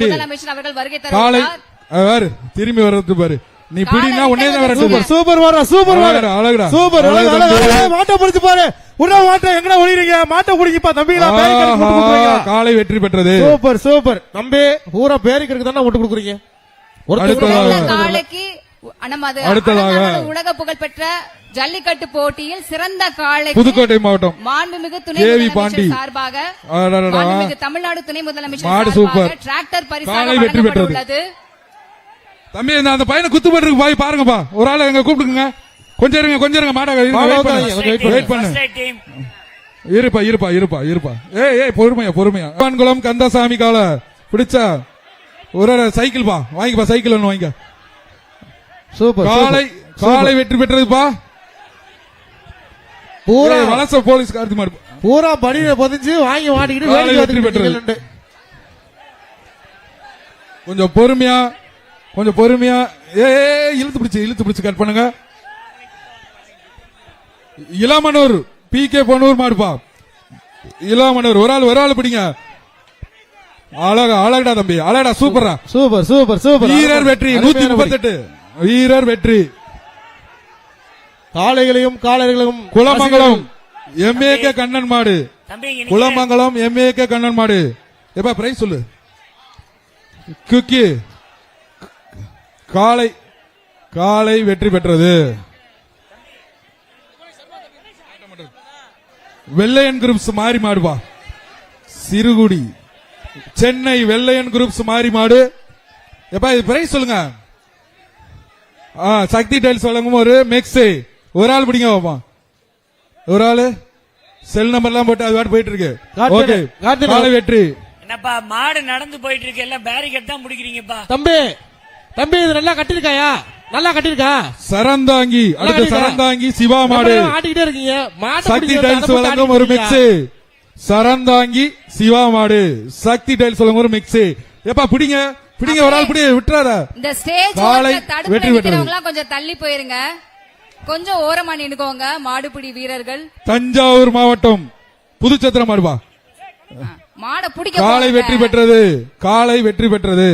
முதலமைச்சர் அவர்கள் வருகை காலை தருகிறார். திரும்பி வர்றது பாரு. நீ பிடினா உடனே தான் வர. சூப்பர் வர சூப்பர் வர அழகுடா சூப்பர் மாட்டை பிடிச்சு பாரு. உடனே மாட்டை எங்கடா ஒளிறீங்க? மாட்டை பிடிங்கப்பா தம்பிங்களா. காலை வெற்றி பெற்றது. சூப்பர் சூப்பர் தம்பி. பூரா பேரிக்கிறதுக்கு தானே விட்டு கொடுக்குறீங்க. காலைக்கு அடுத்ததாக உலக புகழ்பெற்ற ஜல்லிக்கட்டு போட்டியில் சிறந்த காளை புதுக்கோட்டை மாவட்டம் மாண்புமிகு துணை முதலமைச்சர் சார்பாக மாண்புமிகு தமிழ்நாடு துணை முதலமைச்சர் சார்பாக டிராக்டர் பரிசாக வழங்கப்பட்டுள்ளது. தம்பி அந்த பையனை குத்து போட்டுருக்கு பாய் பாருங்கப்பா. ஒரு ஆளை எங்க கூப்பிடுங்க. கொஞ்சம் இருங்க மாடாக வெயிட் பண்ணு. இருப்பா இருப்பா இருப்பா இருப்பா. ஏய் பொறுமையா குளம் கந்தசாமி கால பிடிச்சா ஒரு சைக்கிள் பா வாங்கிப்பா. சைக்கிள் ஒண்ணு வாங்கிக்க. சூப்பர் காலை வெற்றி பெற்றதுப்பா. பூரா வலச போலீஸ் கார்த்தி மாடு பூரா படியில பதிஞ்சு வாங்கி மாட்டிக்கிட்டு வெற்றி பெற்றது. கொஞ்சம் பொறுமையா இழுத்து பிடிச்சு கட் பண்ணுங்க. இளமனூர் PK பொன்னூர் மாடுப்பா. இளமனூர் ஒரு ஆள் பிடிங்க. அழகடா தம்பி அழகடா. சூப்பரா சூப்பர் வீரர் வெற்றி. 138 வீரர் வெற்றி. காளைகளையும் காளைகளையும் குலமங்கலம் MAK கண்ணன் மாடு. குலமங்கலம் MAK கண்ணன் மாடு. எப்பா பிரைஸ் சொல்லு. குக்கி காளை வெற்றி பெற்றது. வெள்ளையன் குரூப்ஸ் மாறி மாடுவா. சிறுகுடி சென்னை வெள்ளையன் குரூப்ஸ் மாறி மாடு. எப்பா இது பிரைஸ் சொல்லுங்க. சக்தி டைல்ஸ் வழங்கும் ஒரு மிக்ஸ். ஒரு ஆள் பிடிங்க பாப்பா. ஒரு ஆளு செல் நம்பர் எல்லாம் போட்டு அது பாட்டு போயிட்டு இருக்கு. ஓகே காளை வெற்றி. என்னப்பா மாடு நடந்து போயிட்டு இருக்கு. எல்லாம் பேரிகேட் தான் பிடிக்கிறீங்கப்பா. தம்பி இது நல்லா கட்டிருக்காயா? நல்லா கட்டிருக்கா. சரந்தாங்கி அடுத்த சரந்தாங்கி சிவா மாடு ஆட்டிக்கிட்டே இருக்கீங்க. சக்தி டைல்ஸ் வழங்கும் ஒரு மிக்ஸ். சரந்தாங்கி சிவா மாடு சக்தி டைல்ஸ் வழங்கும் ஒரு மிக்ஸ். எப்பா பிடிங்க ஒரு ஆள் பிடி விட்டுறாத. இந்த ஸ்டேஜ் காளை வெற்றி பெற்றது. கொஞ்சம் தள்ளி போயிருங்க. கொஞ்சம் ஓரமா நின்னுக்கோங்க மாடுபிடி வீரர்கள். தஞ்சாவூர் மாவட்டம் புதுச்சத்திரம் மாடுபா. மாடை பிடிக்க காளை வெற்றி பெற்றது.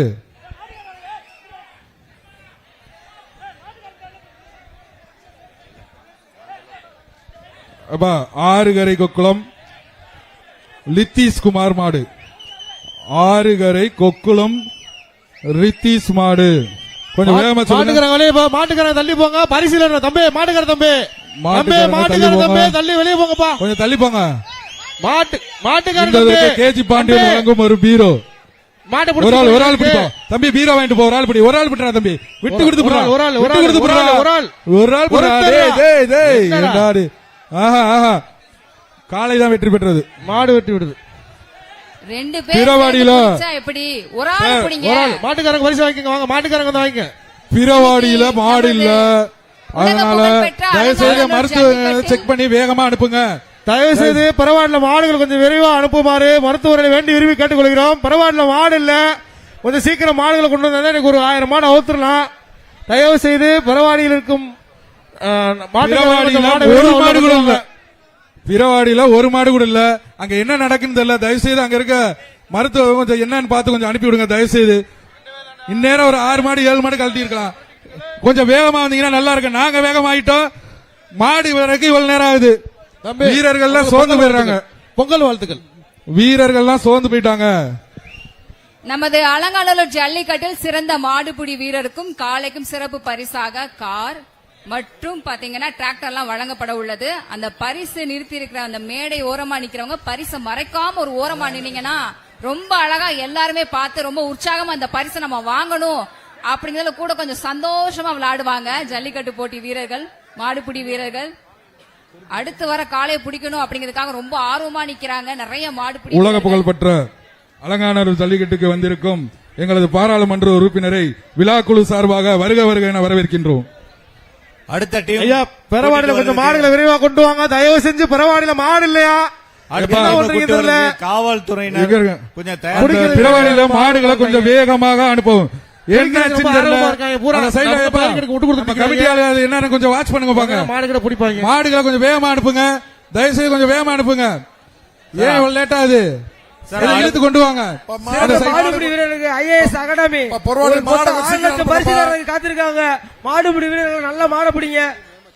ஆறுகரை கொக்குளம் லித்தீஸ் குமார் மாடு. ஆறுகரை கொக்குளம் ரித்தீஸ் மாடு. கொஞ்சம் வேகமா சொல்லுங்க. மாட்டுக்காரங்க தள்ளி போங்க. பரிசீலனை தம்பி. மாட்டுக்கார தம்பி தள்ளி வெளியே போங்கப்பா. கொஞ்சம் தள்ளி போங்க. மாட்டுக்காரங்க கேஜி பாண்டியன் வழங்கும் ஒரு பீரோ. ஒரு ஆள் பிடிப்போம் தம்பி. பீரோ வாங்கிட்டு போ. ஒரு ஆள் பிடிறா தம்பி. விட்டு கொடுத்து காளை தான் வெற்றி பெற்றது. மாடு வெற்றி விடுது. ரெண்டு பேர் பிறவாடியில எப்படி ஒரு ஆள் பிடிங்க. மாட்டுக்காரங்க பரிசு வாங்கிங்க. வாங்க மாட்டுக்காரங்க வந்து வாங்கிங்க. பிறவாடியில மாடு இல்ல. அதனால தயவு செய்து மருத்துவ செக் பண்ணி வேகமா அனுப்புங்க. தயவு செய்து பரவாயில்ல மாடுகள் கொஞ்சம் விரைவா அனுப்புமாறு மருத்துவரை வேண்டி விரும்பி கேட்டுக்கொள்கிறோம். பரவாயில்ல மாடு இல்ல. கொஞ்சம் சீக்கிரம் மாடுகளை கொண்டு வந்தா எனக்கு ஒரு 1000 மாடு அவுத்துடலாம். தயவு செய்து பரவாடியில் இருக்கும் பிறவாடியில ஒரு மாடு கூட இல்ல. அங்க என்ன நடக்குன்னு தெரியல. தயவு செய்து அங்க இருக்க மருத்துவ கொஞ்சம் என்னன்னு பார்த்து கொஞ்சம் அனுப்பி விடுங்க தயவு செய்து. இந்நேரம் ஒரு 6 மாடு 7 மாடு கழட்டி இருக்கலாம். கொஞ்சம் வேகமா வந்தீங்கன்னா நல்லா இருக்கு. நாங்க வேகமாயிட்டோம். மாடு வரைக்கும் இவ்வளவு நேரம் ஆகுது. வீரர்கள் சோர்ந்து போயிடுறாங்க. பொங்கல் வாழ்த்துக்கள். வீரர்கள் சோர்ந்து போயிட்டாங்க. நமது அலங்காநல்லூர் ஜல்லிக்கட்டில் சிறந்த மாடுபிடி வீரருக்கும் காளைக்கும் சிறப்பு பரிசாக கார் மற்றும் பாத்தீங்கன்னா டிராக்டர் எல்லாம் வழங்கப்பட உள்ளது. அந்த பரிசு நிறுத்தி இருக்கிற அந்த மேடை ஓரமா நிக்கிறவங்க பரிசை மறைக்காம ஒரு ஓரமா நின்னீங்கன்னா ரொம்ப அழகா எல்லாருமே பார்த்து ரொம்ப உற்சாகமா அந்த பரிசை நம்ம வாங்கணும் அப்படிங்கறதுல கூட கொஞ்சம் சந்தோஷமா விளையாடுவாங்க. ஜல்லிக்கட்டு போட்டி வீரர்கள் மாடுபிடி வீரர்கள் அடுத்து வர காளையை பிடிக்கணும் அப்படிங்கிறதுக்காக ரொம்ப ஆர்வமா நிக்கிறாங்க. நிறைய மாடுபிடி உலக புகழ்பெற்ற அலங்காநல்லூர் ஜல்லிக்கட்டுக்கு வந்திருக்கும் எங்களது பாராளுமன்ற உறுப்பினரை விழாக்குழு சார்பாக வருக என வரவேற்கின்றோம். அடுத்த டீம் ஐயா பெறவாடியில கொஞ்சம் மாடுகளை விரைவா கொண்டு வாங்க. தயவு செஞ்சு பெறவாடியில மாடு இல்லையா? காவல்துறையினர் கொஞ்சம் பிறவாடியில மாடுகளை கொஞ்சம் வேகமாக அனுப்பவும். என்ன கொஞ்சம் வாட்ச் பண்ணுங்க பாங்க. மாடுகளை பிடிப்பாங்க. மாடுகளை கொஞ்சம் வேகமா அனுப்புங்க. தயவுசெய்து கொஞ்சம் வேகமா அனுப்புங்க. ஏன் இவ்வளவு லேட் ஆகுது? இழுத்து கொண்டு வாங்க அந்த சைக்கிள். மாடுபிடி வீரர்களுக்கு ஐஏஎஸ் அகாடமி பொருவாடி மாடை மொத்தம் 6 லட்சம் பரிசுகளுக்கு காத்திருக்காங்க. மாடுபிடி வீரர்கள் நல்ல மாடை பிடிங்க.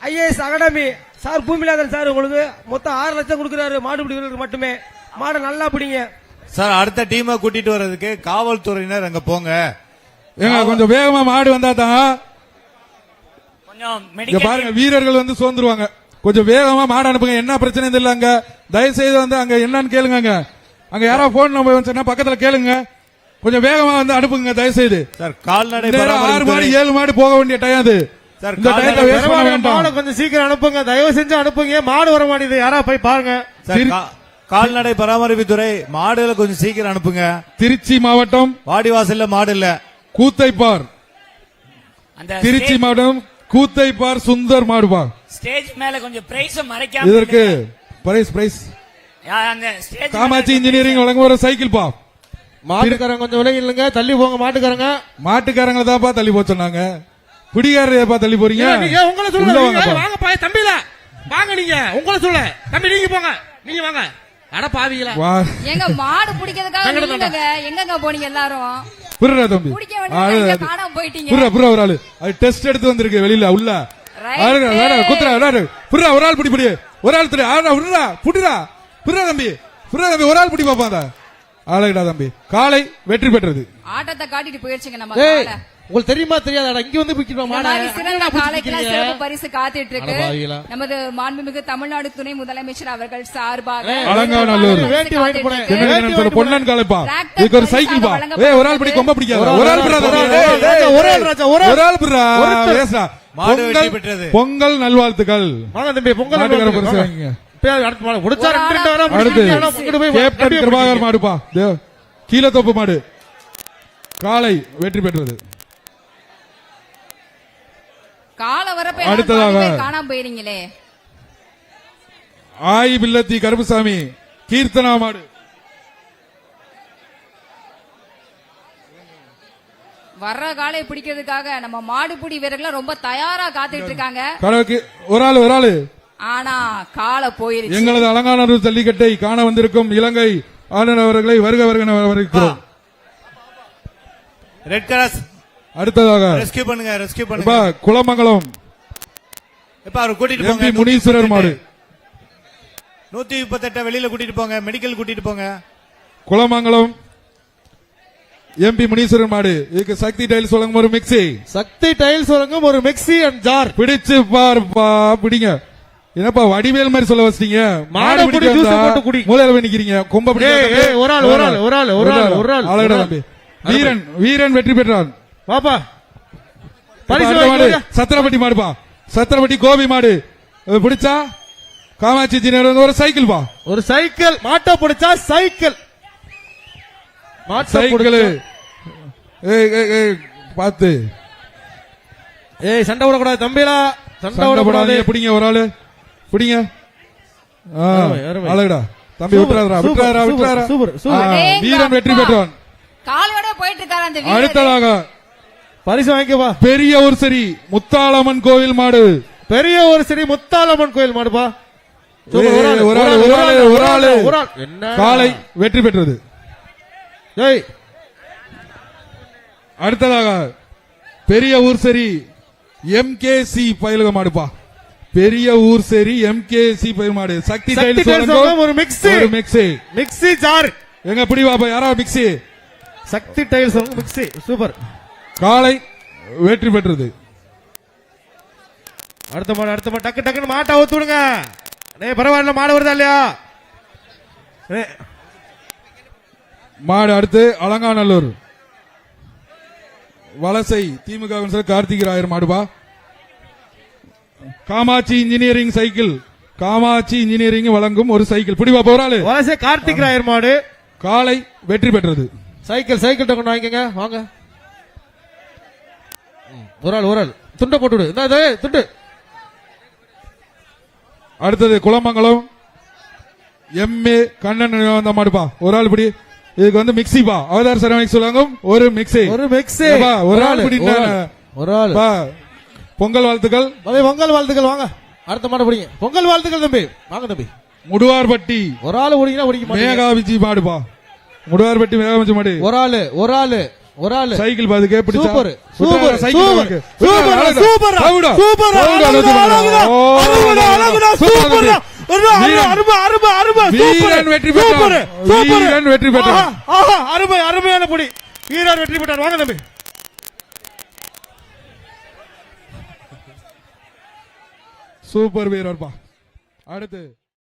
IAS academy sir Boominathan sir உங்களுக்கு மொத்தம் 6 லட்சம் கொடுக்குறாரு மாடுபிடி வீரர்களுக்கு மட்டுமே. மாடை நல்லா பிடிங்க சார். அடுத்த டீமை கூட்டிட்டு வர்றதுக்கு காவல்துறையினர் அங்க போங்க. ஏங்க கொஞ்சம் வேகமா மாடு வந்தா தான். கொஞ்சம் இங்க மெடிக்கல் பாருங்க வீரர்கள் வந்து சோர்ந்துருவாங்க. கொஞ்சம் வேகமா மாடு அனுப்புங்க. என்ன பிரச்சனை தெரியல அங்க. தயவு செய்து வந்து அங்க என்னன்னு கேளுங்க. அங்க யாராவது போன் நம்பர் வந்துச்சுன்னா பக்கத்துல கேளுங்க. கொஞ்சம் வேகமா வந்து அனுப்புங்க தயவு செய்து. சார் கால்நடை 6 மாடு பராமரிப்பு 7 மாடு போக வேண்டிய டைம் அது. சார் இந்த டயத்தை வேஸ்ட் பண்ண பரவாயில்ல, வேண்டாம். மாடை கொஞ்சம் சீக்கிரம் அனுப்புங்க. தயவு செஞ்சு அனுப்புங்க. மாடு வர மாட்டேங்குது. யாரா போய் பாருங்க. சார், கால்நடை பராமரிப்புத்துறை மாடுகளை கொஞ்சம் சீக்கிரம் அனுப்புங்க. திருச்சி மாவட்டம் வாடிவாசல்ல மாடு இல்ல. கூத்தைப்பார். அந்த திருச்சி மாவட்டம் கூத்தைப்பார் சுந்தர் மாடுபா. ஸ்டேஜ் மேல கொஞ்சம் பிரைஸ் மறைக்காம இதற்கு பிரைஸ் அந்த ஸ்டேஜ் காமாட்சி இன்ஜினியரிங் வழங்கும் ஒரு சைக்கிள் பா. மாட்டுக்காரங்க கொஞ்சம் விலகி இல்லைங்க. தள்ளி போங்க மாட்டுக்காரங்க. மாட்டுக்காரங்க தான்ப்பா தள்ளி போக சொன்னாங்க. குடிகாரப்பா தள்ளி போறீங்க. நீங்க உங்களை உள்ள சொல்லுங்க. வாங்கப்பா. வாங்கப்பா தம்பில வாங்க. நீங்க உங்களை சொல்ல தம்பி நீங்க போங்க. நீங்க வாங்க. அட பாவிங்களா. வா. எங்க மாடு பிடிக்கிறதுக்காக நின்னுங்க. எங்கங்க போனீங்க எல்லாரும்? புர்ரா தம்பி. பிடிக்க வேண்டிய காணாம போயிட்டீங்க. புர்ரா ஒரு ஆளு அது டெஸ்ட் எடுத்து வந்திருக்கு வெளியில உள்ள. Right. குத்துறா புர்ரா ஒரு ஆள் பிடி ஒரு ஆள் திரு புர்ரா புர்ரா தம்பி ஒரு ஆள் பிடி பாப்பா. ஆளுடா தம்பி. காலை வெற்றி பெற்றது. ஆட்டத்தை காட்டிட்டு போயிருச்சுங்க நம்ம ஏய், காலை. உங்களுக்கு தெரியுமா தெரியாதா இங்க வந்து பிடிக்கிறோம் இந்த மாடை. மாதிரி சிறந்த காலைக்கெல்லாம் சிறப்பு பரிசு காத்துட்டு இருக்கு. அட பாவிகளா. நமது மாண்புமிகு தமிழ்நாடு துணை முதலமைச்சர் அவர்கள் சார்பாக அலங்காநல்லூர். பரிசு வேட்டி வாங்கிட்டு போனேன். காத்துட்டு இருக்கு. என்ன சொல்ல பொன்னன் காலைப்பா. டிராக்டர் இதுக்கு ஒரு சைக்கிள் பா. ஒரு ஆள் பிடி கொம்ப பிடிக்காத. ஒரு ஆள் பிடிடா தம்பி. ஒரு ஆள் ராஜா, ஒரு ஆள். ஒரு ஆள் பிடிடா. பேசுடா. மாடு வெற்றி பெற்றது. பொங்கல் நல்வாழ்த்துக்கள். வாங்க தம்பி பொங்கல் மாட்டுக்கார பரிசு வாங்க. வாங்கிங்க. இப்ப அடுத்து மாடு முடிச்சா ஒரு 2 ஆளா வர அடுத்து முடிச்சு போய் கேப்டன் கிருபாகர் மாடுப்பா. கீழத்தோப்பு மாடு. காலை வெற்றி பெற்றது. காலை வரப்ப அடுத்ததாக. எல்லாரும் காணாம போயிருங்களே. ஆய் பில்லத்தி கருப்புசாமி கீர்த்தனா மாடு. வர்ற காலை பிடிக்கிறதுக்காக நம்ம மாடுபிடி வீரர்கள் ரொம்ப தயாரா காத்துட்டு இருக்காங்க. கடவுக்கு ஒரு ஆளு ஆனா காலை போயிருச்சு. எங்களது அலங்காநல்லூர் ஜல்லிக்கட்டை காண வந்திருக்கும் இலங்கை ஆளுநர் அவர்களை வருக வரவேற்கிறோம். ரெட் கிராஸ் அடுத்ததாக ரெஸ்கியூ பண்ணுங்க. இப்ப குளமங்கலம் இப்ப அவர் கூட்டிட்டு எம்பி போங்க. முனீஸ்வரர் மாடு. 138 வெளியில கூட்டிட்டு போங்க. மெடிக்கல் கூட்டிட்டு போங்க. குளமங்கலம் எம்பி முனீஸ்வரர் மாடு. இதுக்கு சக்தி டைல்ஸ் வழங்கும் ஒரு மிக்சி. சக்தி டைல்ஸ் வழங்கும் ஒரு மிக்ஸி அண்ட் ஜார். பிடிச்சு பாருப்பா. பிடிங்க. என்னப்பா வடிவேல் மாதிரி சொல்ல வச்சிட்டீங்க. மாடை பிடி, ஜூஸை போட்டு குடி. மூலையில போய் நிக்கிறீங்க. கொம்ப பிடி. ஒரு ஆள். ஆளுடா தம்பி. வீரன் வெற்றி பெற்றான். பாப்பா பரிசு மாடு சத்திரப்பட்டி மாடுப்பா. சத்திரப்பட்டி கோபி மாடு. இது பிடிச்சா காமாட்சி ஜினர் ஒரு சைக்கிள் பா. ஒரு சைக்கிள். மாட்டை பிடிச்சா சைக்கிள். சைக்கிள். பாத்து ஏய் சண்டை விடக்கூடாது தம்பிலா. சண்டை விடக்கூடாது. பிடிங்க ஒரு ஆளு பிடிங்க. அருமை. அழகுடா தம்பி. விட்டுறாரா. சூப்பர். வீரன் வெற்றி பெற்றான். காலையோட போயிட்டு இருக்காரு அந்த வீரர். அடுத்ததாக பரிசு வாங்கிக்கப்பா. பெரிய ஒரு சரி முத்தாளம்மன் கோவில் மாடு. பெரிய ஒரு சரி முத்தாலம்மன் கோயில் மாடுப்பா. ஒரு ஆளு என்ன காலை வெற்றி பெற்றது. ஏய் அடுத்ததாக பெரிய ஊர் சரி எம்கேசி பயிலுக மாடுப்பா. பெரிய ஊர் சரி எம்கேசி பயில் மாடு. சக்தி டைல்ஸ் வழங்கும் ஒரு மிக்ஸி. Mixie jar. எங்க பிடி பாப்பா. யாரா மிக்ஸி. சக்தி டைல்ஸ் மிக்ஸி. சூப்பர். காலை வெற்றி பெற்றது. அடுத்த மாடு டக்குன்னு மாட்டை அவுத்து விடுங்க. பரவாயில்ல மாடு வருதா இல்லையா. மாடு அடுத்து அலங்காநல்லூர் வலசை திமுக கார்த்திகராயர் மாடுபா. Kamatchi engineering cycle. Kamatchi engineering வழங்கும் ஒரு சைக்கிள். பிடிவா போறாளு. வலசை கார்த்திக் ராயர் மாடு. காலை வெற்றி பெற்றது. சைக்கிள் டக்குன்னு வாங்கிக்கங்க. வாங்க ஒரு ஆள் துண்டை போட்டு விடு. துண்டு. அடுத்தது குளமங்கலம் எம்ஏ கண்ணன் வந்த மாடுப்பா. ஒரு ஆள் பிடி. இதுக்கு வந்து மிக்சி பா. அவதார் செராமிக்ஸ் வழங்கும் ஒரு மிக்சி. ஒரு ஆள் பிடி. ஒரு ஆள். பொங்கல் வாழ்த்துக்கள். பொங்கல் வாழ்த்துக்கள். வாங்க அடுத்த மாடு பிடிங்க. பொங்கல் வாழ்த்துக்கள் தம்பி. வாங்க தம்பி. முடுவார்பட்டி ஒரு ஆள் ஓடிங்கன்னா ஓடிக்க மாட்டீங்க. மேகா விஜி மாடுப்பா. முடுவார் வெட்டி வேகமிச்ச மாடி ஒரு ஆளு சைக்கிள் பாது கேப்பிடி சூப்பர் வீரன் வெற்றி பெற்றார் அருமையான பொடி வீரர் வெற்றி பெற்றார். வாங்க தம்பி. சூப்பர் வீரர்பா. அடுத்து